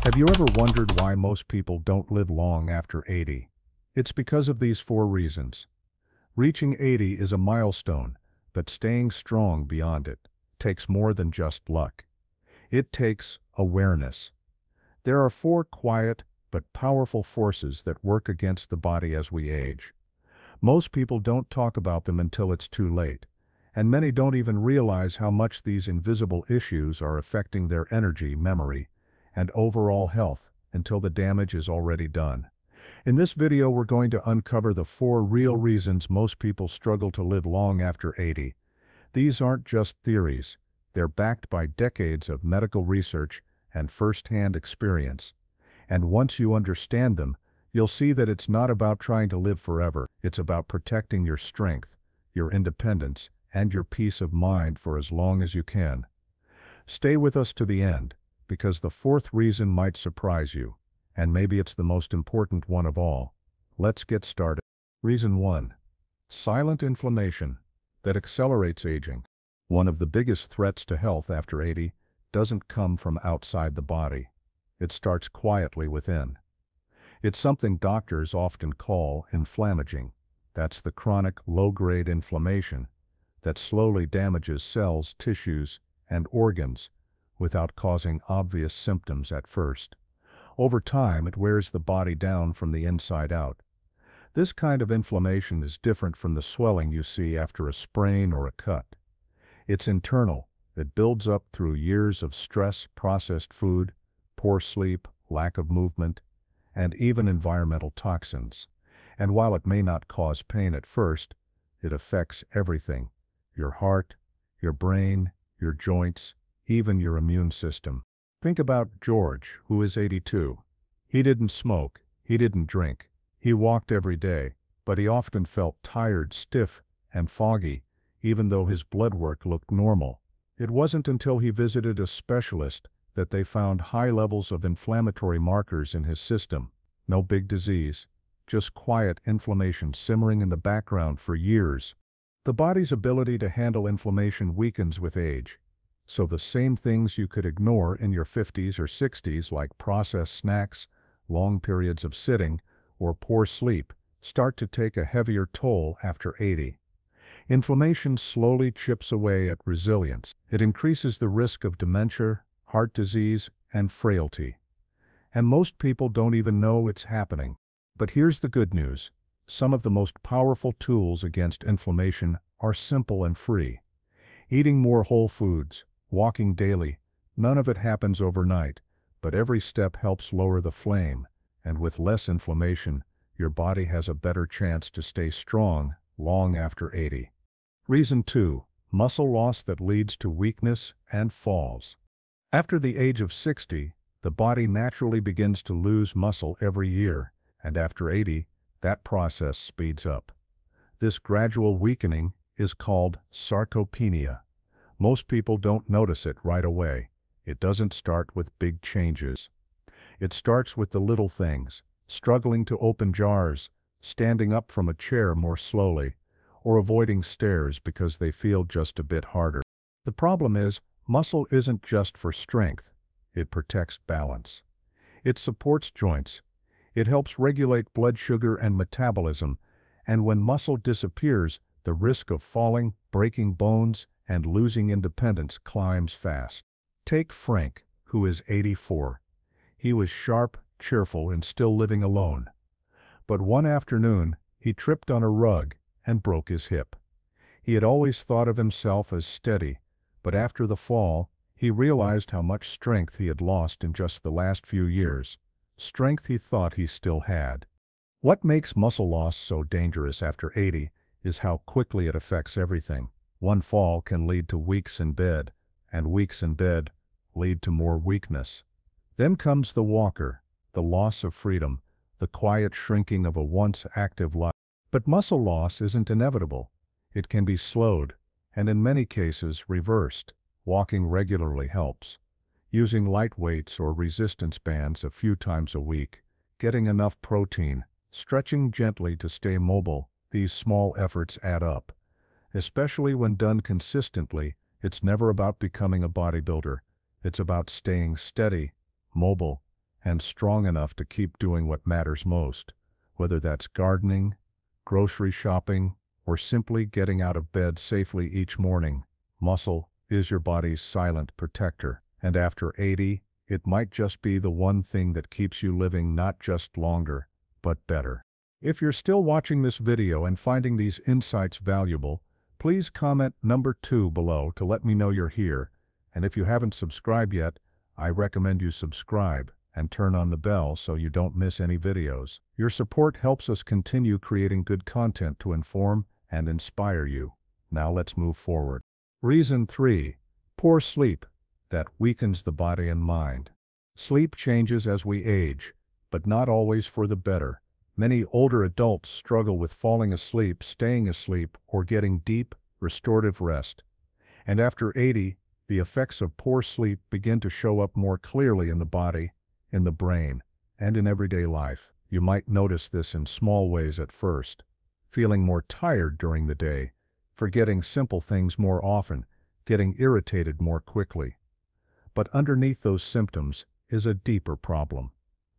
Have you ever wondered why most people don't live long after 80? It's because of these 4 reasons. Reaching 80 is a milestone, but staying strong beyond it takes more than just luck. It takes awareness. There are 4 quiet but powerful forces that work against the body as we age. Most people don't talk about them until it's too late, and many don't even realize how much these invisible issues are affecting their energy, memory, and overall health until the damage is already done. In this video, we're going to uncover the 4 real reasons most people struggle to live long after 80. These aren't just theories. They're backed by decades of medical research and first-hand experience. And once you understand them, you'll see that it's not about trying to live forever. It's about protecting your strength, your independence, and your peace of mind for as long as you can. Stay with us to the end, because the 4th reason might surprise you, and maybe it's the most important one of all. Let's get started. Reason 1. Silent inflammation that accelerates aging. One of the biggest threats to health after 80 doesn't come from outside the body. It starts quietly within. It's something doctors often call inflammaging. That's the chronic low-grade inflammation that slowly damages cells, tissues, and organs without causing obvious symptoms at first. Over time, it wears the body down from the inside out. This kind of inflammation is different from the swelling you see after a sprain or a cut. It's internal. It builds up through years of stress, processed food, poor sleep, lack of movement, and even environmental toxins. And while it may not cause pain at first, it affects everything: your heart, your brain, your joints, even your immune system. Think about George, who is 82. He didn't smoke, he didn't drink, he walked every day, but he often felt tired, stiff, and foggy, even though his blood work looked normal. It wasn't until he visited a specialist that they found high levels of inflammatory markers in his system. No big disease, just quiet inflammation simmering in the background for years. The body's ability to handle inflammation weakens with age. So the same things you could ignore in your 50s or 60s, like processed snacks, long periods of sitting, or poor sleep, start to take a heavier toll after 80. Inflammation slowly chips away at resilience. It increases the risk of dementia, heart disease, and frailty. And most people don't even know it's happening. But here's the good news. Some of the most powerful tools against inflammation are simple and free. Eating more whole foods, walking daily, none of it happens overnight, but every step helps lower the flame, and with less inflammation, your body has a better chance to stay strong long after 80. Reason 2. Muscle loss that leads to weakness and falls. After the age of 60, the body naturally begins to lose muscle every year, and after 80, that process speeds up. This gradual weakening is called sarcopenia. Most people don't notice it right away. It doesn't start with big changes. It starts with the little things: struggling to open jars, standing up from a chair more slowly, or avoiding stairs because they feel just a bit harder. The problem is, muscle isn't just for strength. It protects balance. It supports joints. It helps regulate blood sugar and metabolism, and when muscle disappears, the risk of falling, breaking bones, and losing independence climbs fast. Take Frank, who is 84. He was sharp, cheerful, and still living alone. But one afternoon, he tripped on a rug and broke his hip. He had always thought of himself as steady, but after the fall, he realized how much strength he had lost in just the last few years. Strength he thought he still had. What makes muscle loss so dangerous after 80 is how quickly it affects everything. One fall can lead to weeks in bed, and weeks in bed lead to more weakness. Then comes the walker, the loss of freedom, the quiet shrinking of a once active life. But muscle loss isn't inevitable. It can be slowed, and in many cases reversed. Walking regularly helps. Using light weights or resistance bands a few times a week, getting enough protein, stretching gently to stay mobile, these small efforts add up. Especially when done consistently, it's never about becoming a bodybuilder. It's about staying steady, mobile, and strong enough to keep doing what matters most, whether that's gardening, grocery shopping, or simply getting out of bed safely each morning. Muscle is your body's silent protector, and after 80, it might just be the one thing that keeps you living not just longer, but better. If you're still watching this video and finding these insights valuable, please comment number 2 below to let me know you're here, and if you haven't subscribed yet, I recommend you subscribe and turn on the bell so you don't miss any videos. Your support helps us continue creating good content to inform and inspire you. Now let's move forward. Reason 3. Poor sleep. That weakens the body and mind. Sleep changes as we age, but not always for the better. Many older adults struggle with falling asleep, staying asleep, or getting deep, restorative rest. And after 80, the effects of poor sleep begin to show up more clearly in the body, in the brain, and in everyday life. You might notice this in small ways at first. Feeling more tired during the day, forgetting simple things more often, getting irritated more quickly. But underneath those symptoms is a deeper problem.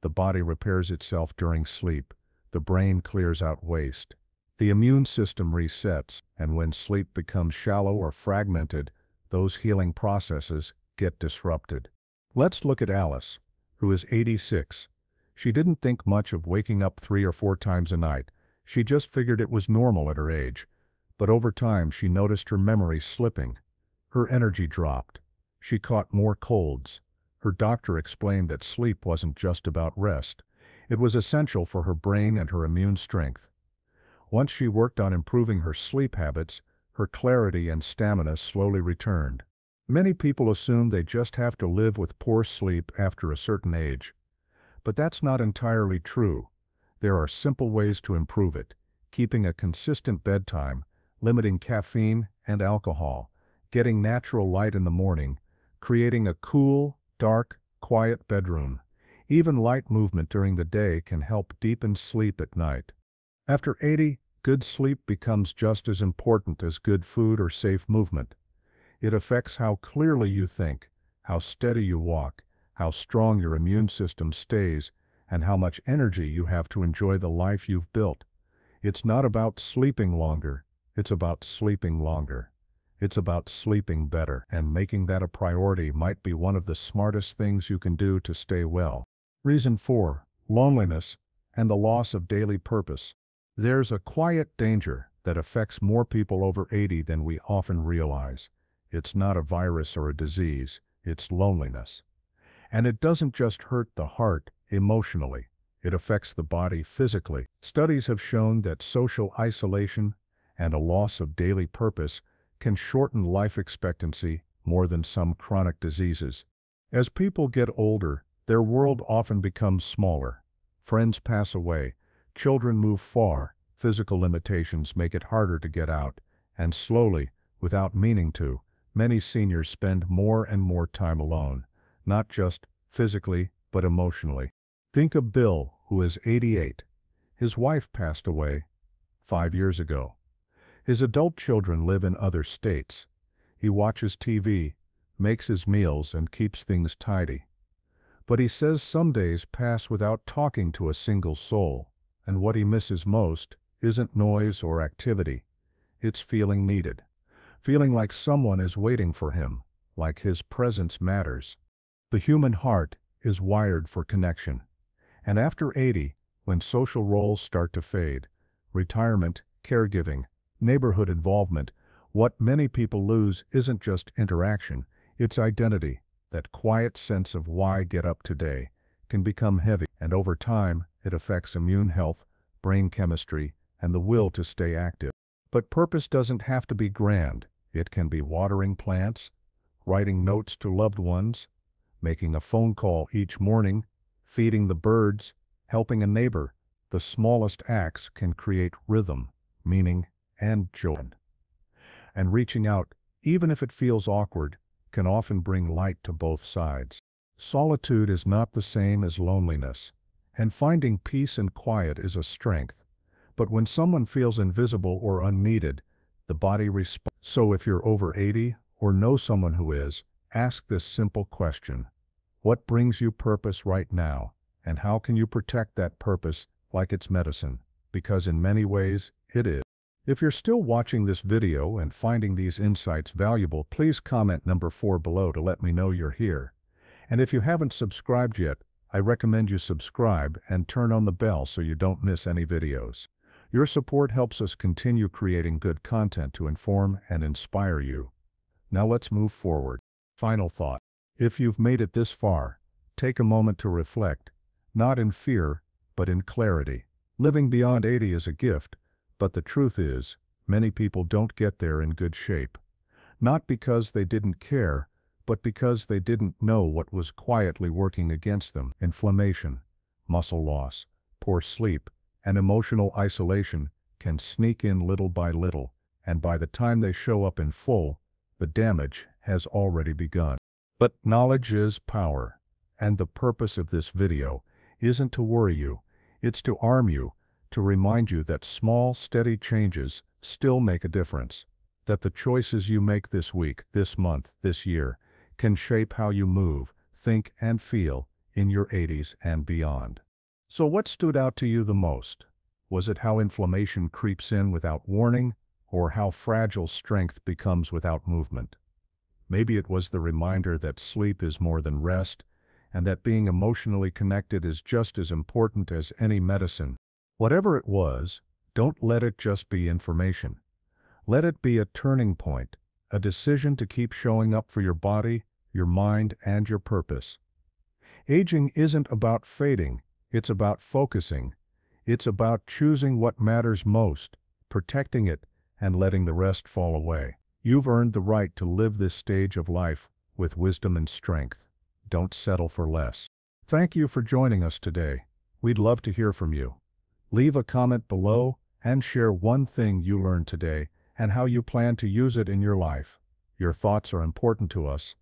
The body repairs itself during sleep. The brain clears out waste. The immune system resets, and when sleep becomes shallow or fragmented, those healing processes get disrupted. Let's look at Alice, who is 86. She didn't think much of waking up 3 or 4 times a night. She just figured it was normal at her age. But over time she noticed her memory slipping. Her energy dropped. She caught more colds. Her doctor explained that sleep wasn't just about rest. It was essential for her brain and her immune strength. Once she worked on improving her sleep habits, her clarity and stamina slowly returned. Many people assume they just have to live with poor sleep after a certain age. But that's not entirely true. There are simple ways to improve it: keeping a consistent bedtime, limiting caffeine and alcohol, getting natural light in the morning, creating a cool, dark, quiet bedroom. Even light movement during the day can help deepen sleep at night. After 80, good sleep becomes just as important as good food or safe movement. It affects how clearly you think, how steady you walk, how strong your immune system stays, and how much energy you have to enjoy the life you've built. It's not about sleeping longer, it's about sleeping longer. It's about sleeping better, and making that a priority might be one of the smartest things you can do to stay well. Reason 4. Loneliness and the loss of daily purpose. There's a quiet danger that affects more people over 80 than we often realize. It's not a virus or a disease, it's loneliness. And it doesn't just hurt the heart emotionally, it affects the body physically. Studies have shown that social isolation and a loss of daily purpose can shorten life expectancy more than some chronic diseases. As people get older, their world often becomes smaller. Friends pass away, children move far, physical limitations make it harder to get out, and slowly, without meaning to, many seniors spend more and more time alone, not just physically, but emotionally. Think of Bill, who is 88. His wife passed away 5 years ago. His adult children live in other states. He watches TV, makes his meals, and keeps things tidy. But he says some days pass without talking to a single soul, and what he misses most isn't noise or activity. It's feeling needed. Feeling like someone is waiting for him, like his presence matters. The human heart is wired for connection. And after 80, when social roles start to fade, retirement, caregiving, neighborhood involvement, what many people lose isn't just interaction, it's identity. That quiet sense of why get up today can become heavy, and over time, it affects immune health, brain chemistry, and the will to stay active. But purpose doesn't have to be grand. It can be watering plants, writing notes to loved ones, making a phone call each morning, feeding the birds, helping a neighbor. The smallest acts can create rhythm, meaning, and joy. And reaching out, even if it feels awkward, can often bring light to both sides. Solitude is not the same as loneliness, and finding peace and quiet is a strength. But when someone feels invisible or unneeded, the body responds. So if you're over 80 or know someone who is, ask this simple question: What brings you purpose right now, and how can you protect that purpose like it's medicine? Because in many ways, it is. If you're still watching this video and finding these insights valuable, please comment number 4 below to let me know you're here. And if you haven't subscribed yet, I recommend you subscribe and turn on the bell so you don't miss any videos. Your support helps us continue creating good content to inform and inspire you. Now let's move forward. Final thought. If you've made it this far, take a moment to reflect, not in fear, but in clarity. Living beyond 80 is a gift, but the truth is, many people don't get there in good shape. Not because they didn't care, but because they didn't know what was quietly working against them. Inflammation, muscle loss, poor sleep, and emotional isolation can sneak in little by little, and by the time they show up in full, the damage has already begun. But knowledge is power, and the purpose of this video isn't to worry you, it's to arm you, to remind you that small, steady changes still make a difference, that the choices you make this week, this month, this year, can shape how you move, think, and feel in your 80s and beyond. So what stood out to you the most? Was it how inflammation creeps in without warning, or how fragile strength becomes without movement? Maybe it was the reminder that sleep is more than rest, and that being emotionally connected is just as important as any medicine. Whatever it was, don't let it just be information. Let it be a turning point, a decision to keep showing up for your body, your mind, and your purpose. Aging isn't about fading, it's about focusing. It's about choosing what matters most, protecting it, and letting the rest fall away. You've earned the right to live this stage of life with wisdom and strength. Don't settle for less. Thank you for joining us today. We'd love to hear from you. Leave a comment below and share one thing you learned today and how you plan to use it in your life. Your thoughts are important to us,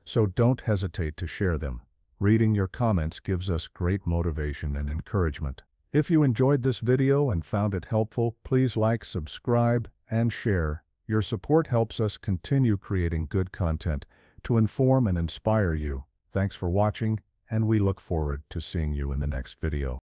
so don't hesitate to share them. Reading your comments gives us great motivation and encouragement. If you enjoyed this video and found it helpful, please like, subscribe, and share. Your support helps us continue creating good content to inform and inspire you. Thanks for watching, and we look forward to seeing you in the next video.